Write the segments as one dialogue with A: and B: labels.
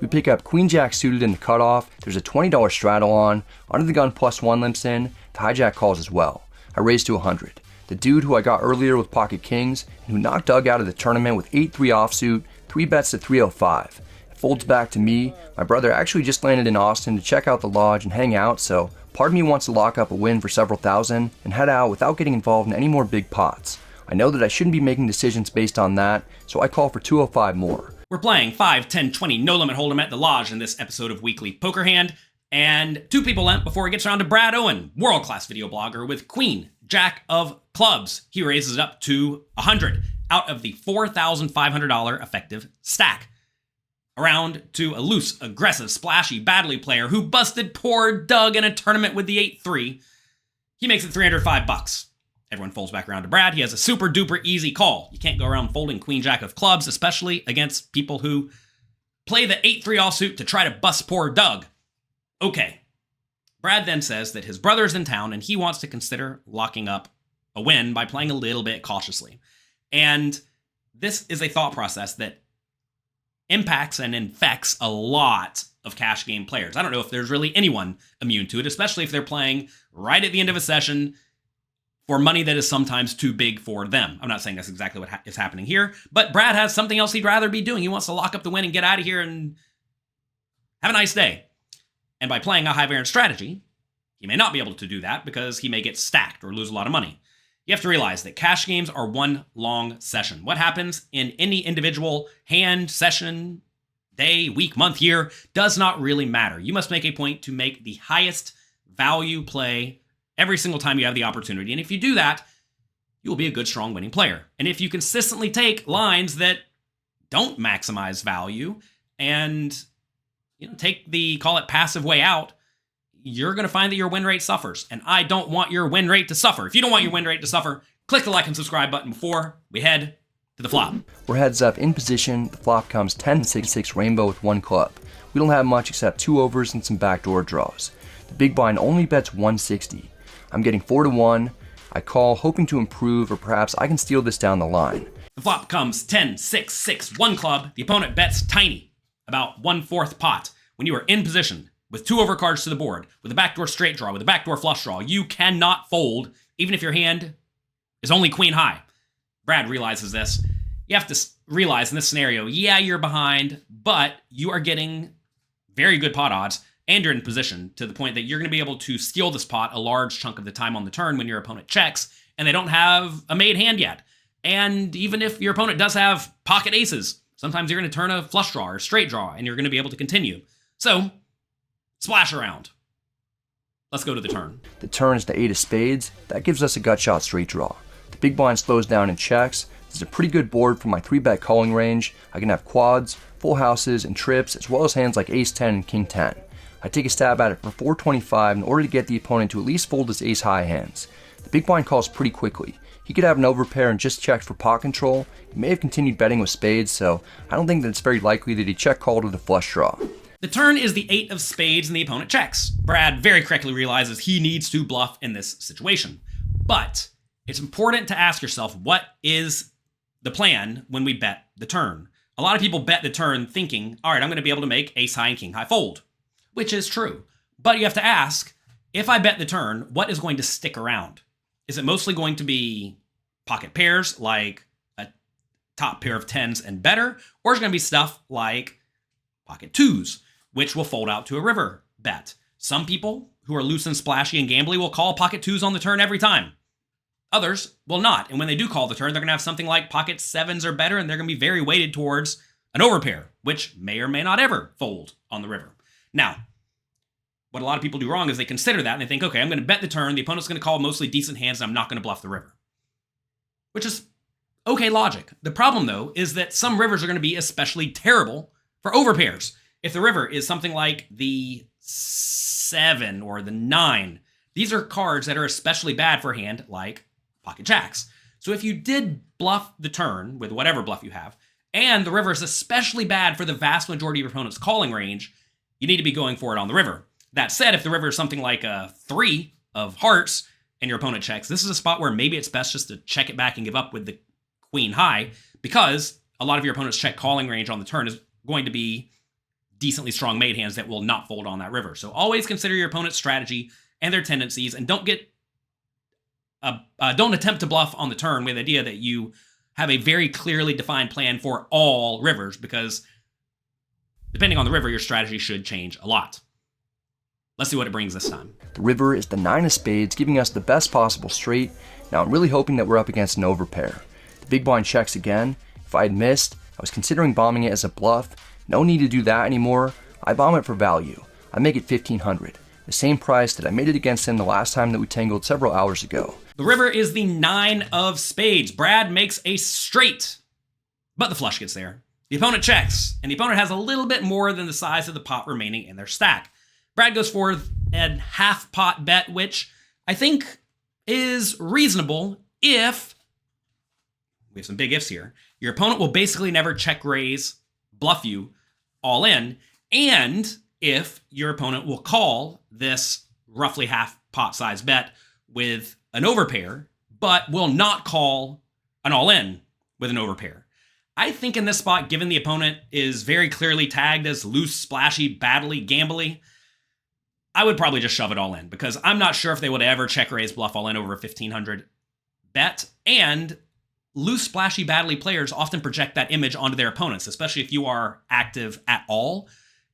A: We pick up queen jack suited in the cutoff, there's a $20 straddle on, under the gun +1 limps in, the hijack calls as well. I raise to 100. The dude who I got earlier with pocket kings, and who knocked Doug out of the tournament with 8-3 offsuit, 3 bets to 305. It folds back to me. My brother actually just landed in Austin to check out the lodge and hang out, so part of me wants to lock up a win for several thousand and head out without getting involved in any more big pots. I know that I shouldn't be making decisions based on that, so I call for 205 more.
B: We're playing 5, 10, 20 no limit hold'em at the lodge in this episode of Weekly Poker Hand, and 2 people lent before it gets around to Brad Owen, world-class video blogger with queen jack of clubs. He raises it up to 100 out of the $4,500 effective stack. Around to a loose, aggressive, splashy, badly player who busted poor Doug in a tournament with the 8-3. He makes it 305 bucks. Everyone folds back around to Brad. He has a super duper easy call. You can't go around folding queen jack of clubs, especially against people who play the 8-3 offsuit to try to bust poor Doug. Okay. Brad then says that his brother's in town and he wants to consider locking up a win by playing a little bit cautiously. And this is a thought process that impacts and infects a lot of cash game players. I don't know if there's really anyone immune to it, especially if they're playing right at the end of a session for money that is sometimes too big for them. I'm not saying that's exactly what is happening here, but Brad has something else he'd rather be doing. He wants to lock up the win and get out of here and have a nice day. And by playing a high variance strategy, he may not be able to do that because he may get stacked or lose a lot of money. You have to realize that cash games are one long session. What happens in any individual hand, session, day, week, month, year does not really matter. You must make a point to make the highest value play every single time you have the opportunity. And if you do that, you will be a good, strong winning player. And if you consistently take lines that don't maximize value and take the, call it passive way out, you're going to find that your win rate suffers. And I don't want your win rate to suffer. If you don't want your win rate to suffer, click the like and subscribe button before we head to the flop.
A: We're heads up in position. The flop comes 10-6-6 rainbow with 1 club. We don't have much except 2 overs and some backdoor draws. The big blind only bets 160. I'm getting 4-1. I call, hoping to improve, or perhaps I can steal this down the line.
B: The flop comes 10-6-6 1 club. The opponent bets tiny, about 1/4 pot. When you are in position with 2 overcards to the board, with a backdoor straight draw, with a backdoor flush draw, you cannot fold, even if your hand is only queen high. Brad realizes this. You have to realize in this scenario, yeah, you're behind, but you are getting very good pot odds, and you're in position to the point that you're going to be able to steal this pot a large chunk of the time on the turn when your opponent checks, and they don't have a made hand yet. And even if your opponent does have pocket aces, sometimes you're going to turn a flush draw or straight draw, and you're going to be able to continue. So, splash around. Let's go to the turn.
A: The turn is the 8 of spades. That gives us a gut shot straight draw. The big blind slows down and checks. This is a pretty good board for my 3-bet calling range. I can have quads, full houses, and trips, as well as hands like ace-10 and king-10. I take a stab at it for 425 in order to get the opponent to at least fold his ace-high hands. The big blind calls pretty quickly. He could have an overpair and just checked for pot control. He may have continued betting with spades, so I don't think that it's very likely that he check called with a flush draw.
B: The turn is the 8 of spades and the opponent checks. Brad very correctly realizes he needs to bluff in this situation. But it's important to ask yourself, what is the plan when we bet the turn? A lot of people bet the turn thinking, all right, I'm going to be able to make ace high and king high fold, which is true. But you have to ask, if I bet the turn, what is going to stick around? Is it mostly going to be pocket pairs, like a top pair of 10s and better? Or is it going to be stuff like pocket 2s, which will fold out to a river bet? Some people who are loose and splashy and gambly will call pocket 2s on the turn every time. Others will not. And when they do call the turn, they're going to have something like pocket 7s or better, and they're going to be very weighted towards an overpair, which may or may not ever fold on the river. Now, what a lot of people do wrong is they consider that and they think, okay, I'm going to bet the turn, the opponent's going to call mostly decent hands, and I'm not going to bluff the river. Which is okay logic. The problem, though, is that some rivers are going to be especially terrible for overpairs. If the river is something like the 7 or the 9, these are cards that are especially bad for a hand like pocket jacks. So if you did bluff the turn with whatever bluff you have, and the river is especially bad for the vast majority of your opponent's calling range, you need to be going for it on the river. That said, if the river is something like a 3 of hearts and your opponent checks, this is a spot where maybe it's best just to check it back and give up with the queen high, because a lot of your opponent's check calling range on the turn is going to be decently strong made hands that will not fold on that river. So always consider your opponent's strategy and their tendencies, and don't attempt to bluff on the turn with the idea that you have a very clearly defined plan for all rivers, because depending on the river, your strategy should change a lot. Let's see what it brings this time.
A: The river is the 9 of spades, giving us the best possible straight. Now I'm really hoping that we're up against an overpair. The big blind checks again. If I had missed, I was considering bombing it as a bluff. No need to do that anymore. I bomb it for value. I make it 1500, the same price that I made it against him the last time that we tangled several hours ago.
B: The river is the 9 of spades. Brad makes a straight, but the flush gets there. The opponent checks, and the opponent has a little bit more than the size of the pot remaining in their stack. Brad goes for a half pot bet, which I think is reasonable if, we have some big ifs here, your opponent will basically never check raise, bluff you all in, and if your opponent will call this roughly half pot size bet with an overpair, but will not call an all-in with an overpair. I think in this spot, given the opponent is very clearly tagged as loose, splashy, battly, gambly, I would probably just shove it all in, because I'm not sure if they would ever check raise bluff all in over a 1500 bet, and loose, splashy, battly players often project that image onto their opponents, especially if you are active at all.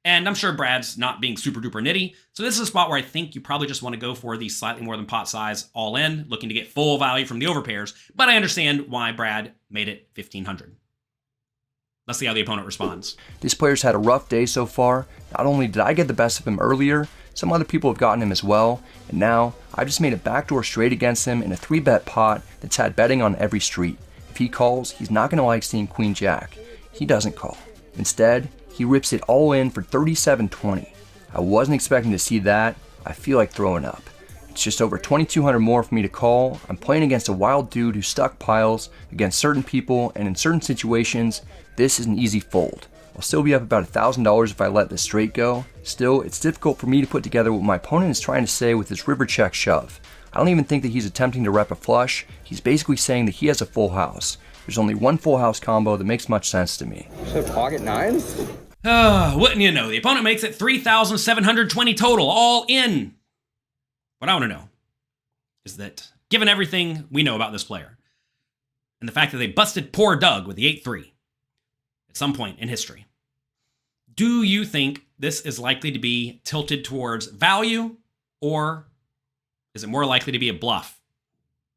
B: And I'm sure Brad's not being super duper nitty. So this is a spot where I think you probably just want to go for the slightly more than pot size all in, looking to get full value from the overpairs. But I understand why Brad made it 1500. Let's see how the opponent responds.
A: This player's had a rough day so far. Not only did I get the best of him earlier, some other people have gotten him as well. And now I've just made a backdoor straight against him in a 3-bet pot that's had betting on every street. If he calls, he's not going to like seeing Queen Jack. He doesn't call. Instead, he rips it all in for 37.20. I wasn't expecting to see that. I feel like throwing up. It's just over 2,200 more for me to call. I'm playing against a wild dude who stuck piles against certain people, and in certain situations, this is an easy fold. I'll still be up about $1,000 if I let this straight go. Still, it's difficult for me to put together what my opponent is trying to say with his river check shove. I don't even think that he's attempting to rep a flush. He's basically saying that he has a full house. There's only one full house combo that makes much sense to me.
C: So pocket nines?
B: Wouldn't you know, the opponent makes it 3,720 total, all in. What I want to know is that, given everything we know about this player, and the fact that they busted poor Doug with the 8-3 at some point in history, do you think this is likely to be tilted towards value, or is it more likely to be a bluff?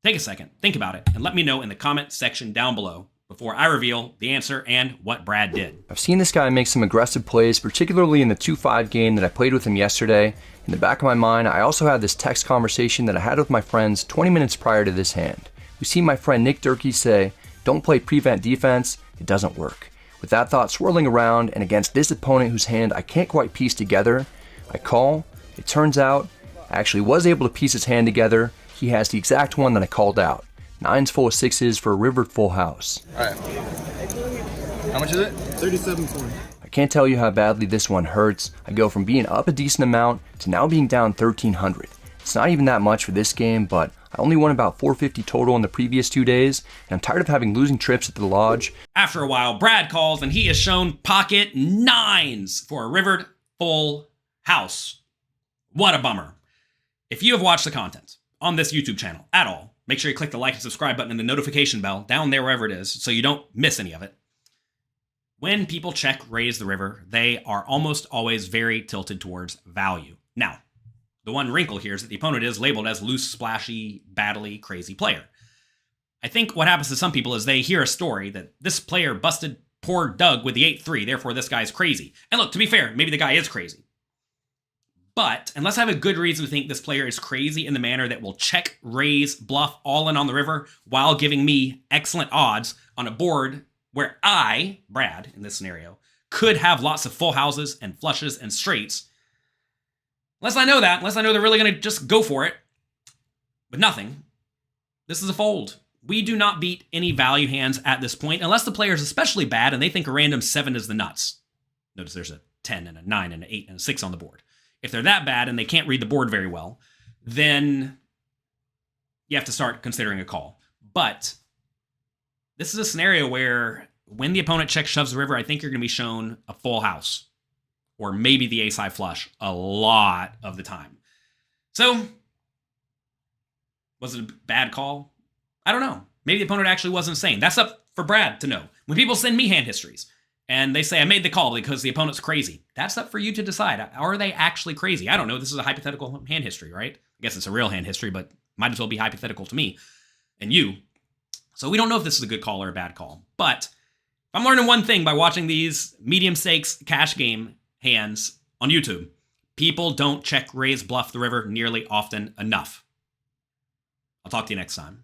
B: Take a second, think about it, and let me know in the comment section down below before I reveal the answer and what Brad did.
A: I've seen this guy make some aggressive plays, particularly in the 2-5 game that I played with him yesterday. In the back of my mind, I also had this text conversation that I had with my friends 20 minutes prior to this hand. We see my friend Nick Durkee say, "Don't play prevent defense, it doesn't work." With that thought swirling around, and against this opponent whose hand I can't quite piece together, I call. It turns out I actually was able to piece his hand together. He has the exact one that I called out. 9s full of 6s for a river full house.
C: Alright. How much is it?
D: 37.20.
A: I can't tell you how badly this one hurts. I go from being up a decent amount to now being down 1,300. It's not even that much for this game, but I only won about 450 total in the previous 2 days, and I'm tired of having losing trips at the lodge.
B: After a while, Brad calls, and he is shown pocket 9s for a rivered full house. What a bummer. If you have watched the content on this YouTube channel at all, make sure you click the like and subscribe button and the notification bell down there wherever it is so you don't miss any of it. When people check raise the river, they are almost always very tilted towards value. Now, the one wrinkle here is that the opponent is labeled as loose, splashy, battly, crazy player. I think what happens to some people is they hear a story that this player busted poor Doug with the 8-3, therefore this guy's crazy. And look, to be fair, maybe the guy is crazy. But unless I have a good reason to think this player is crazy in the manner that will check, raise, bluff all in on the river while giving me excellent odds on a board where I, Brad, in this scenario, could have lots of full houses and flushes and straights. Unless I know that, unless I know they're really going to just go for it with nothing, this is a fold. We do not beat any value hands at this point, unless the player is especially bad and they think a random 7 is the nuts. Notice there's a 10 and a 9 and an 8 and a 6 on the board. If they're that bad and they can't read the board very well, then you have to start considering a call. But this is a scenario where when the opponent checks shoves the river, I think you're going to be shown a full house or maybe the ace high flush a lot of the time. So, was it a bad call? I don't know. Maybe the opponent actually was insane. That's up for Brad to know. When people send me hand histories and they say I made the call because the opponent's crazy, that's up for you to decide. Are they actually crazy? I don't know. This is a hypothetical hand history, right? I guess it's a real hand history, but might as well be hypothetical to me and you. So we don't know if this is a good call or a bad call. But if I'm learning one thing by watching these medium stakes cash game hands on YouTube, people don't check raise bluff the river nearly often enough. I'll talk to you next time.